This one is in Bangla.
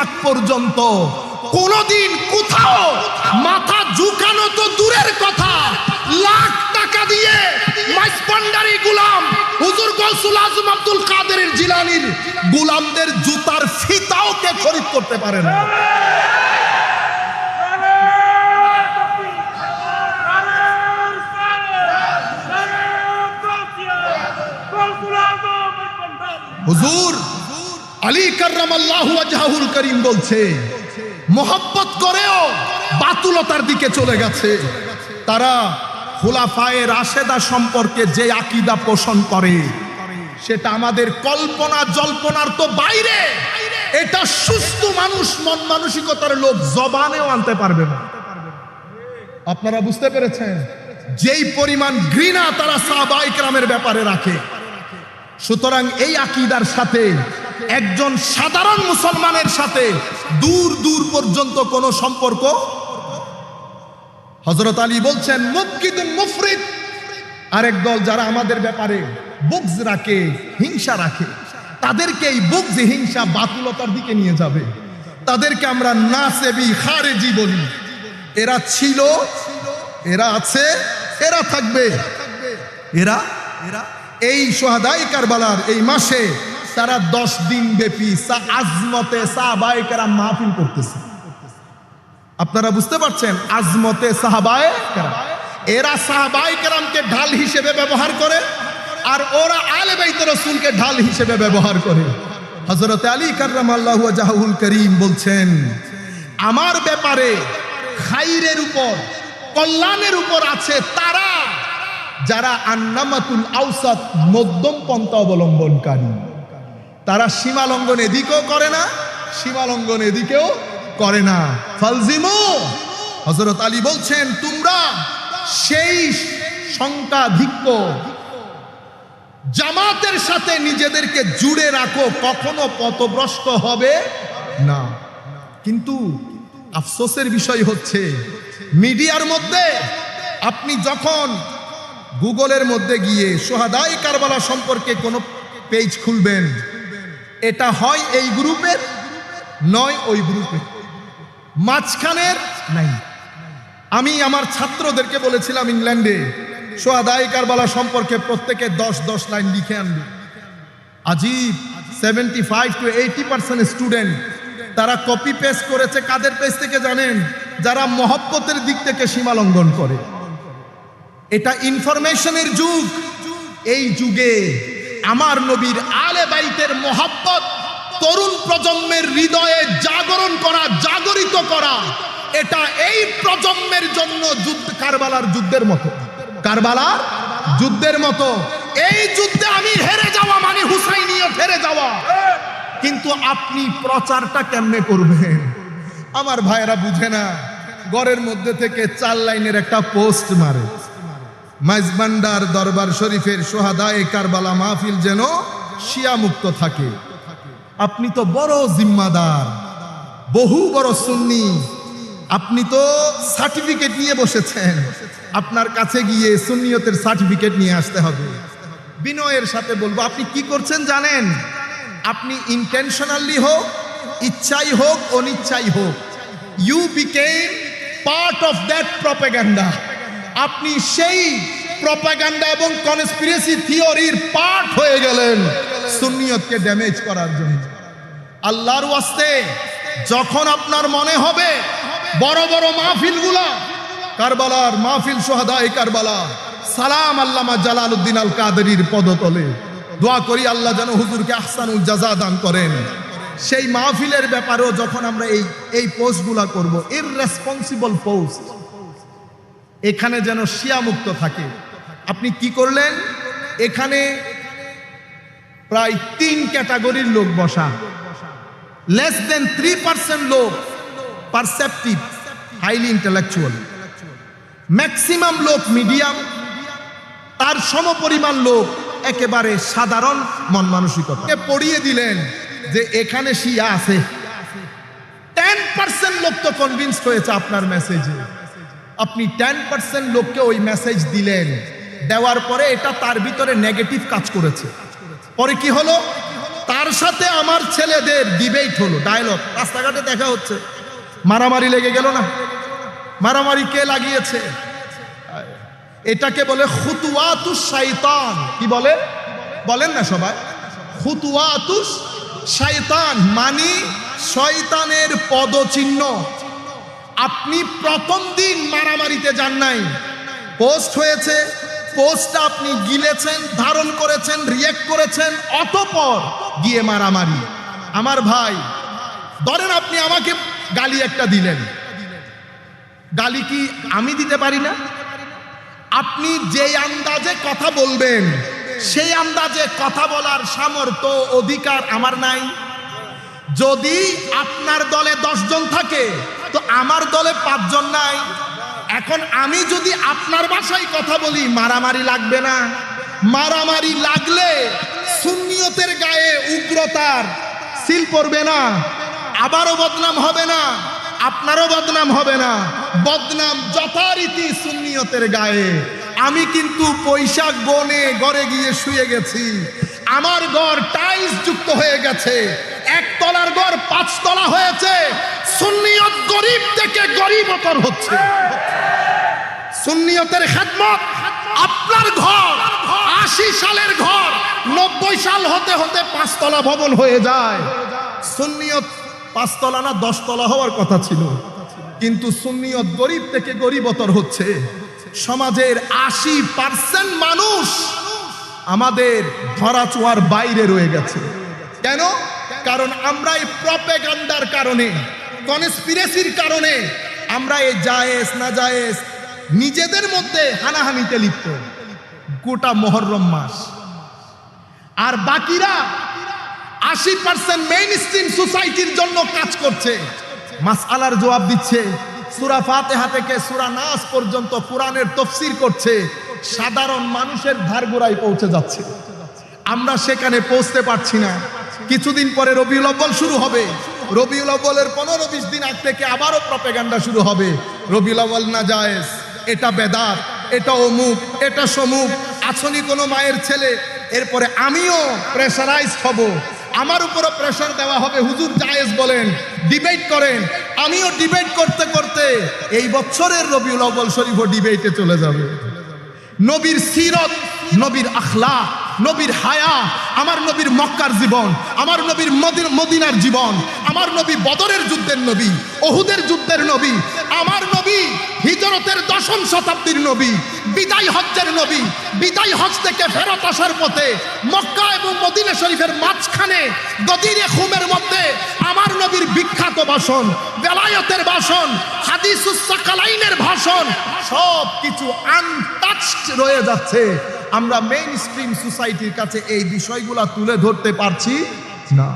আগ পর্যন্ত কোনদিন কোথাও মাথা ঝুঁকানো তো দূরের কথা, লাখ টাকা দিয়ে মাইজভান্ডারি গোলাম হুজুর গৌসুল আজম আব্দুল কাদের জিলানীর গোলামদের জুতার ফিতাও কে খরিদ করতে পারে না। হুজুর আলী কাররামাল্লাহু ওয়াজহাহুল করিম বলছে, মোহাব্বত করেও বাতুলতার দিকে চলে গেছে। তারা খুলাফায়ে রাশেদা সম্পর্কে যে আকীদা পোষণ করে সেটা আমাদের কল্পনা জল্পনার তো বাইরে। এটা সুস্থ মানুষ, মন মানসিকতার লোক জবানেও আনতে পারবে না। আপনারা বুঝতে পেরেছেন যেই পরিমাণ ঘৃণা তারা সাহাবায়ে কেরামের ব্যাপারে রাখে। সুতরাং এই আকীদার সাথে একজন সাধারণ মুসলমানের সাথে দূর দূর পর্যন্ত কোনো সম্পর্ক। হযরত আলী বলছেন মুবগিদুন মুফরিদ, আরেক দল যারা আমাদের ব্যাপারে বুগজ রাখে, হিংসা রাখে, তাদেরকে এই বুগজ হিংসা বাতুলতার দিকে নিয়ে যাবে। তাদেরকে আমরা নাসেবি খারেজি বলি। এরা ছিল, এরা আছে, এরা থাকবে। এরা এই শুহাদায়ে কারবালার এই মাসে তারা 10 দিন ব্যাপী আজমতে সাহাবায়ে কেরাম মাহফিল করতেছে। আপনারা বুঝতে পারছেন আজমতে সাহাবায়ে কেরাম। এরা সাহাবায়ে কেরামকে ঢাল হিসেবে ব্যবহার করে, আর ওরা আলে বাইতে রাসূলকে ঢাল হিসেবে ব্যবহার করে। হযরত আলী কাররামাল্লাহু ওয়াজহাহুল করিম বলছেন, আমার ব্যাপারে খাইরের উপর, কল্যাণের উপর আছে তারা যারা আন্নামাতুল আওসাত, মধ্যম পন্থা অবলম্বনকারী। তারা সীমালঙ্ঘন এদিকেও করে না, সীমালঙ্ঘন এদিকেও করে না। ফালজিমু, হযরত আলী বলছেন তোমরা সেই সংখ্যাধিক্য জামাতের সাথে নিজেদেরকে জুড়ে রাখো, কখনো পথভ্রষ্ট হবে না। কিন্তু আফসোসের বিষয় হচ্ছে মিডিয়ার মধ্যে আপনি যখন গুগলের মধ্যে গিয়ে শুহাদায়ে কারবালা সম্পর্কে কোনো পেজ খুলবেন, এটা হয় এই গ্রুপের, নয় ওই গ্রুপের, মাঝখানের নাই। আমি আমার ছাত্রদেরকে বলেছিলাম ইংল্যান্ডে শুহাদায়ে কারবালা সম্পর্কে প্রত্যেকে 10 লাইন লিখে আনবে। আজীব 75 to 80% স্টুডেন্ট তারা কপি পেস্ট করেছে। কাদের পেজ থেকে জানেন? যারা মহব্বতের দিক থেকে সীমালঙ্ঘন করে। এটা ইনফরমেশনের যুগ। এই যুগে আমার নবীর আলে বাইতের মহব্বত তরুণ প্রজন্মের হৃদয়ে জাগরণ করা, জাগরিত করা, এটা এই প্রজন্মের জন্য যুদ্ধ, কারবালার যুদ্ধের মতো, কারবালার যুদ্ধের মতো। এই যুদ্ধে আমি হেরে যাওয়া মানে হুসাইনিয়ত হেরে যাওয়া। কিন্তু আপনি প্রচারটা কেমনে করবেন? আমার ভাইয়েরা বুঝে না। ঘরের মধ্যে থেকে 4 লাইনের একটা পোস্ট মারে, মাইজভান্ডার দরবার শরীফের শুহাদায়ে কারবালা মাহফিল যেন শিয়া মুক্ত থাকে। আপনি তো বড় জিম্মাদার, বহু বড় সুন্নি, আপনি তো সার্টিফিকেট নিয়ে বসেছেন। আপনার কাছে গিয়ে সুন্নিয়তের সার্টিফিকেট নিয়ে আসতে হবে। বিনয়ের সাথে বলবো, আপনি কি করছেন জানেন? আপনি ইন্টেনশনালি হোক, ইচ্ছাই হোক, অনিচ্ছাই হোক, you became part of that propaganda. আপনি সেই প্রপাগান্ডা এবং কনস্পিরেসি থিওরির পার্ট হয়ে গেলেন সুন্নিয়তকে ড্যামেজ করার জন্য। আল্লাহর ওয়াস্তে যখন আপনার মনে হবে বড় বড় মাহফিলগুলা, কারবালার মাহফিল, শুহাদায়ে কারবালা, সালাম আল্লামা জালালউদ্দিন আল কাদেরীর পদতলে দোয়া করি আল্লাহ যেন হুজুরকে আহসানুল জাযা দান করেন। সেই মাহফিলের ব্যাপারেও যখন আমরা এই পোস্টগুলা করব, ইররেসপন্সিবল পোস্ট, এখানে যেন শিয়া মুক্ত থাকে। আপনি কি করলেন? এখানে প্রায় 3 ক্যাটাগরির লোক বসা। লেস দেন 3% লোক পারসেপটিভ, হাইলি ইন্টেলেকচুয়াল। ম্যাক্সিমাম লোক মিডিয়াম, তার সমপরিমাণ লোক একেবারে সাধারণ মন মানসিকতা। পড়িয়ে দিলেন যে এখানে শিয়া আছে। 10% লোক তো কনভিন্সড হয়েছে আপনার মেসেজে। আপনি 10% লোককে ওই মেসেজ দিলেন, দেওয়ার পরে এটা তার ভিতরে নেগেটিভ কাজ করেছে। পরে কি হলো? তার সাথে আমার ছেলেদের ডিবেট হলো, ডায়লগ, রাস্তাঘাটে দেখা হচ্ছে, মারামারি লেগে গেল না? মারামারি কে লাগিয়েছে? এটাকে বলে খুতুওয়াতুশ শাইতান। কি বলে? বলেন না সবাই, খুতুওয়াতুশ শাইতান, মানে শয়তানের পদচিহ্ন। আপনি প্রথম দিন মারামারিতে যান নাই, পোস্ট হয়েছে, পোস্টটা আপনি গিলেছেন, ধারণ করেছেন, রিয়েক্ট করেছেন, অতঃপর গিয়ে মারামারি। আমার ভাই, ধরেন আপনি আমাকে গালি একটা দিলেন, গালি কি আমি দিতে পারি না? আপনি যেই আন্দাজে কথা বলবেন সেই আন্দাজে কথা বলার সামর্থ্য অধিকার আমার নাই। যদি আপনার দলে 10 জন থাকে তো আমার দলে 5 জন নাই। এখন আমি যদি আপনার ভাষায় কথা বলি, মারামারি লাগবে না? মারামারি লাগলে সুন্নিয়তের গায়ে উগ্রতার সিল পড়বে না? আবারও বদনাম হবে না? আপনারও বদনাম হবে না? বদনাম যথারীতি সুন্নিয়তের গায়ে। আমি কিন্তু পয়সা গনে ঘরে গিয়ে শুয়ে গেছি, আমার ঘর টাইলস যুক্ত হয়ে গেছে, 1 তলার ঘর 5 তলা হয়েছে। সুন্নিয়ত গরিব থেকে গরিবতর হচ্ছে। সুন্নিয়তের খেদমত, আপনার ঘর 80 সালের ঘর 90 সাল হতে হতে 5 তলা ভবন হয়ে যায়। সুন্নিয়ত 5 তলা না 10 তলা হওয়ার কথা ছিল, কিন্তু সুন্নিয়ত গরিব থেকে গরিবতর হচ্ছে। সমাজের 80% মানুষ আমাদের ধরাছোঁয়ার বাইরে রয়ে গেছে। কেন? কারণ আমরা এই প্রপেগান্ডার কারণে, কনস্পিরেসির কারণে আমরা এই জায়েজ না জায়েজ নিজেদের মধ্যে হানাহানিতে লিপ্ত গোটা মুহররম মাস। আর বাকিরা 80% মেইন স্ট্রিম সোসাইটির জন্য কাজ করছে, মাসআলার জবাব দিচ্ছে, সূরা ফাতিহা থেকে সূরা নাস পর্যন্ত কোরআনের তাফসীর করছে, সাধারণ মানুষের ধারগোড়ায় পৌঁছে যাচ্ছে। আমরা সেখানে পৌঁছতে পারছি না। কিছুদিন পরে রবিউল আউয়াল শুরু হবে, রবিউল আউয়ালের 15-20 দিন আগ থেকে আবারও প্রপেগান্ডা শুরু হবে। রবিউল আউয়াল না জায়েজ, এটা বেদাত, এটা অমুক, এটা সমুক, আছনি কোনো মায়ের ছেলে। এরপরে আমিও প্রেসারাইজড হব, আমার উপরও প্রেসার দেওয়া হবে, হুজুর জায়েজ বলেন, ডিবেট করেন। আমিও ডিবেট করতে করতে এই বছরের রবিউল আউয়াল শরীফও ডিবেটে চলে যাবে। নবীর সিরত, নবীর আখলাক, নবীর হায়া, আমার নবীর মক্কার জীবন, আমার নবীর মদিনার জীবন, আমার নবী বদরের যুদ্ধের নবী, ওহুদের যুদ্ধের নবী, আমার নবী হিজরতের 10ম শতাব্দীর নবী, বিদায় হজ্জের নবী, বিদায় হজ থেকে ফেরত আসার পথে মক্কা এবং মদিনা শরীফের মাঝখানে গদিরে খুমের মধ্যে আমার নবীর বিখ্যাত ভাষণ, বেলায়েতের ভাষণ, হাদিসুস সাকালাইনের ভাষণ, সব কিছু আনটাচড রয়ে যাচ্ছে। আমরা মেইন স্ট্রিম সোসাইটির কাছে এই বিষয়গুলা তুলে ধরতে পারছি না।